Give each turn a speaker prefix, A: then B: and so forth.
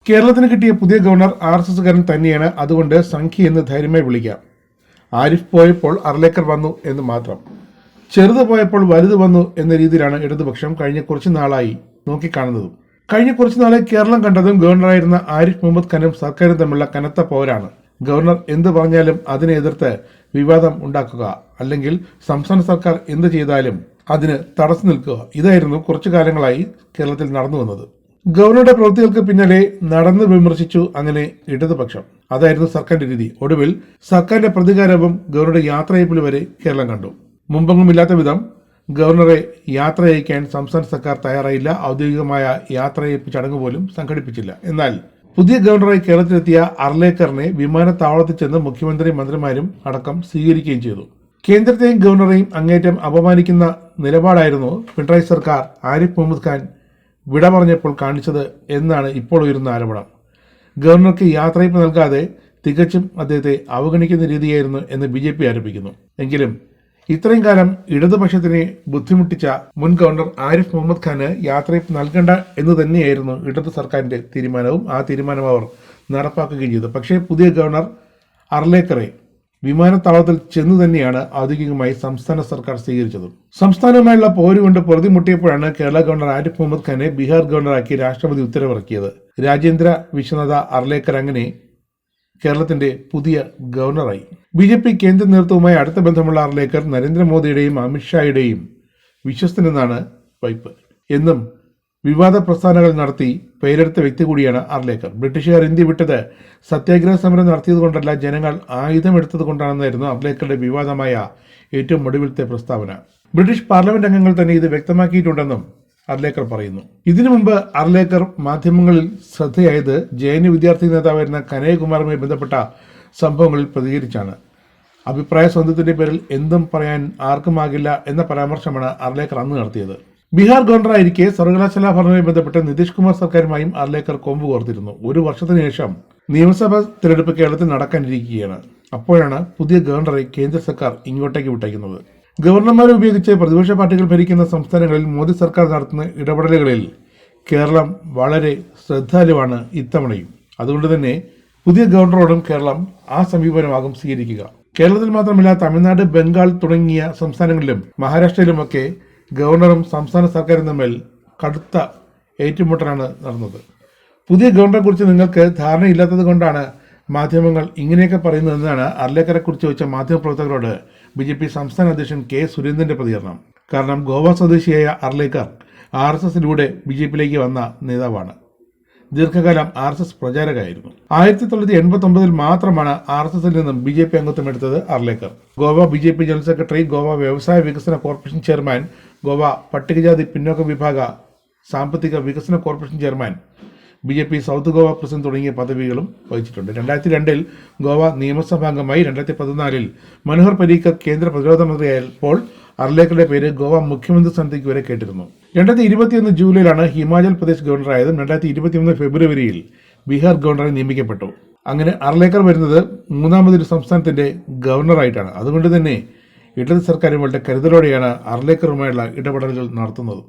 A: കേരളത്തിന് കിട്ടിയ പുതിയ ഗവർണർ RSSകാരൻ തന്നെയാണ്. അതുകൊണ്ട് സംഖ്യ എന്ന് ധൈര്യമായി വിളിക്കാം. ആരിഫ് പോയപ്പോൾ അർലേക്കർ വന്നു എന്ന് മാത്രം. ചെറുത് പോയപ്പോൾ വലുത് വന്നു എന്ന രീതിയിലാണ് ഇടതുപക്ഷം കഴിഞ്ഞ കുറച്ചു നാളായി നോക്കിക്കാണുന്നതും. കഴിഞ്ഞ കുറച്ചു നാളെ കേരളം കണ്ടതും ഗവർണറായിരുന്ന ആരിഫ് മുഹമ്മദ് ഖാനും സർക്കാരും തമ്മിലുള്ള കനത്ത പോരാണ്. ഗവർണർ എന്ത് പറഞ്ഞാലും അതിനെ എതിർത്ത് വിവാദം ഉണ്ടാക്കുക, അല്ലെങ്കിൽ സംസ്ഥാന സർക്കാർ എന്ത് ചെയ്താലും അതിന് തടസ്സം നിൽക്കുക. ഇതായിരുന്നു കുറച്ചു കാലങ്ങളായി കേരളത്തിൽ നടന്നു വന്നത്. ഗവർണറുടെ പ്രവൃത്തികൾക്ക് പിന്നാലെ നടന്ന് വിമർശിച്ചു അങ്ങനെ ഇടതുപക്ഷം. അതായിരുന്നു സർക്കാരിന്റെ രീതി. ഒടുവിൽ സർക്കാരിന്റെ പ്രതികാരവും ഗവർണറുടെ യാത്രയയപ്പിൽ വരെ കേരളം കണ്ടു. മുമ്പെങ്ങുമില്ലാത്ത വിധം ഗവർണറെ യാത്ര അയക്കാൻ സംസ്ഥാന സർക്കാർ തയ്യാറായില്ല. ഔദ്യോഗികമായ യാത്രയയപ്പ് ചടങ്ങ് പോലും സംഘടിപ്പിച്ചില്ല. എന്നാൽ പുതിയ ഗവർണറായി കേരളത്തിലെത്തിയ അർലേക്കറിനെ വിമാനത്താവളത്തിൽ ചെന്ന് മുഖ്യമന്ത്രിയും മന്ത്രിമാരും അടക്കം സ്വീകരിക്കുകയും ചെയ്തു. കേന്ദ്രത്തെയും ഗവർണറെയും അങ്ങേറ്റം അപമാനിക്കുന്ന നിലപാടായിരുന്നു പിണറായി സർക്കാർ ആരിഫ് മുഹമ്മദ് ഖാൻ വിട പറഞ്ഞപ്പോൾ കാണിച്ചത് എന്നാണ് ഇപ്പോൾ ഉയരുന്ന ആരോപണം. ഗവർണർക്ക് യാത്രയയപ്പ് നൽകാതെ തികച്ചും അദ്ദേഹത്തെ അവഗണിക്കുന്ന രീതിയായിരുന്നു എന്ന് BJP ആരോപിക്കുന്നു. എങ്കിലും ഇത്രയും കാലം ഇടതുപക്ഷത്തിനെ ബുദ്ധിമുട്ടിച്ച മുൻ ഗവർണർ ആരിഫ് മുഹമ്മദ് ഖാന് യാത്രയയപ്പ് നൽകേണ്ട എന്ന് തന്നെയായിരുന്നു ഇടതു സർക്കാരിന്റെ തീരുമാനവും. ആ തീരുമാനം അവർ നടപ്പാക്കുകയും ചെയ്തു. പക്ഷേ പുതിയ ഗവർണർ അർലേക്കറെ വിമാനത്താവളത്തിൽ ചെന്നു തന്നെയാണ് ഔദ്യോഗികമായി സംസ്ഥാന സർക്കാർ സ്വീകരിച്ചത്. സംസ്ഥാനവുമായുള്ള പോരുകൊണ്ട് പൊറുതിമുട്ടിയപ്പോഴാണ് കേരള ഗവർണർ ആരിഫ് മുഹമ്മദ് ഖാനെ ബീഹാർ ഗവർണറാക്കി രാഷ്ട്രപതി ഉത്തരവിറക്കിയത്. രാജേന്ദ്ര വിശ്വനാഥ അർലേക്കർ അങ്ങനെ കേരളത്തിന്റെ പുതിയ ഗവർണറായി. BJP കേന്ദ്ര നേതൃത്വവുമായി അടുത്ത ബന്ധമുള്ള അർലേക്കർ നരേന്ദ്രമോദിയുടെയും അമിത്ഷായുടെയും വിശ്വസ്തനെന്നാണ് വൈപ്പ്. എന്നും വിവാദ പ്രസ്ഥാനങ്ങൾ നടത്തി പേരെടുത്ത വ്യക്തി കൂടിയാണ് അർലേക്കർ. ബ്രിട്ടീഷുകാർ ഇന്ത്യ വിട്ടത് സത്യാഗ്രഹ സമരം നടത്തിയതുകൊണ്ടല്ല, ജനങ്ങൾ ആയുധമെടുത്തത് കൊണ്ടാണെന്നായിരുന്നു അർലേക്കറുടെ വിവാദമായ ഏറ്റവും ഒടുവിലത്തെ പ്രസ്താവന. ബ്രിട്ടീഷ് പാർലമെന്റ് അംഗങ്ങൾ തന്നെ ഇത് വ്യക്തമാക്കിയിട്ടുണ്ടെന്നും അർലേക്കർ പറയുന്നു. ഇതിനു മുമ്പ് അർലേക്കർ മാധ്യമങ്ങളിൽ ശ്രദ്ധയായത് JNU വിദ്യാർത്ഥി നേതാവായിരുന്ന കനയ്യകുമാറുമായി ബന്ധപ്പെട്ട സംഭവങ്ങളിൽ പ്രതികരിച്ചാണ്. അഭിപ്രായ സ്വാതന്ത്ര്യത്തിന്റെ പേരിൽ എന്തും പറയാൻ ആർക്കുമാകില്ല എന്ന പരാമർശമാണ് അർലേക്കർ അന്ന് നടത്തിയത്. ബീഹാർ ഗവർണറായിരിക്കെ സർവകലാശാല ഭരണവുമായി ബന്ധപ്പെട്ട് നിതീഷ് കുമാർ സർക്കാരുമായും അർലേക്കർ കൊമ്പ് കോർത്തിരുന്നു. ഒരു വർഷത്തിന് ശേഷം നിയമസഭാ തിരഞ്ഞെടുപ്പ് കേരളത്തിൽ നടക്കാനിരിക്കുകയാണ്. അപ്പോഴാണ് പുതിയ ഗവർണറെ കേന്ദ്ര സർക്കാർ ഇങ്ങോട്ടേക്ക് വിട്ടയക്കുന്നത്. ഗവർണർമാരെ ഉപയോഗിച്ച് പ്രതിപക്ഷ പാർട്ടികൾ ഭരിക്കുന്ന സംസ്ഥാനങ്ങളിൽ മോദി സർക്കാർ നടത്തുന്ന ഇടപെടലുകളിൽ കേരളം വളരെ ശ്രദ്ധാലുവാണ് ഇത്തവണയും. അതുകൊണ്ട് തന്നെ പുതിയ ഗവർണറോടും കേരളം ആ സമീപനമാകും സ്വീകരിക്കുക. കേരളത്തിൽ മാത്രമല്ല, തമിഴ്നാട്, ബംഗാൾ തുടങ്ങിയ സംസ്ഥാനങ്ങളിലും മഹാരാഷ്ട്രയിലുമൊക്കെ ഗവർണറും സംസ്ഥാന സർക്കാരും തമ്മിൽ കടുത്ത ഏറ്റുമുട്ടലാണ് നടന്നത്. പുതിയ ഗവർണറെ കുറിച്ച് നിങ്ങൾക്ക് ധാരണയില്ലാത്തത് കൊണ്ടാണ് മാധ്യമങ്ങൾ ഇങ്ങനെയൊക്കെ പറയുന്നതെന്നാണ് അർലേക്കറെ കുറിച്ച് ചോദിച്ച മാധ്യമപ്രവർത്തകരോട് BJP സംസ്ഥാന അധ്യക്ഷൻ K. സുരേന്ദ്രന്റെ പ്രതികരണം. കാരണം ഗോവ സ്വദേശിയായ അർലേക്കർ RSSലൂടെ BJPയിലേക്ക് വന്ന നേതാവാണ്. ദീർഘകാലം RSS പ്രചാരകയായിരുന്നു. 1989 മാത്രമാണ് RSSൽ നിന്നും BJP അംഗത്വം എടുത്തത് Arlekar. Goa BJP general secretary, Goa വ്യവസായ വികസന കോർപ്പറേഷൻ ചെയർമാൻ, ഗോവ പട്ടികജാതി പിന്നോക്ക വിഭാഗ സാമ്പത്തിക വികസന corporation chairman, BJP south Goa president തുടങ്ങിയ പദവികളും വഹിച്ചിട്ടുണ്ട്. 2002 ഗോവ നിയമസഭാംഗമായി. 2014 മനോഹർ പരീക്കർ കേന്ദ്ര പ്രതിരോധ മന്ത്രിയായപ്പോൾ അർലേക്കറുടെ പേര് ഗോവ മുഖ്യമന്ത്രി സ്ഥാനത്തേക്ക് വരെ കേട്ടിരുന്നു. 2021 ജൂലൈയിലാണ് ഹിമാചൽ പ്രദേശ് ഗവർണറായതും 2021 ഫെബ്രുവരിയിൽ ബീഹാർ ഗവർണറെ നിയമിക്കപ്പെട്ടു. അങ്ങനെ അർലേക്കർ വരുന്നത് മൂന്നാമതൊരു സംസ്ഥാനത്തിന്റെ ഗവർണറായിട്ടാണ്. അതുകൊണ്ട് തന്നെ ഇടത് സർക്കാർ വളരെ കരുതലോടെയാണ് അർലേക്കറുമായുള്ള ഇടപെടലുകൾ നടത്തുന്നത്.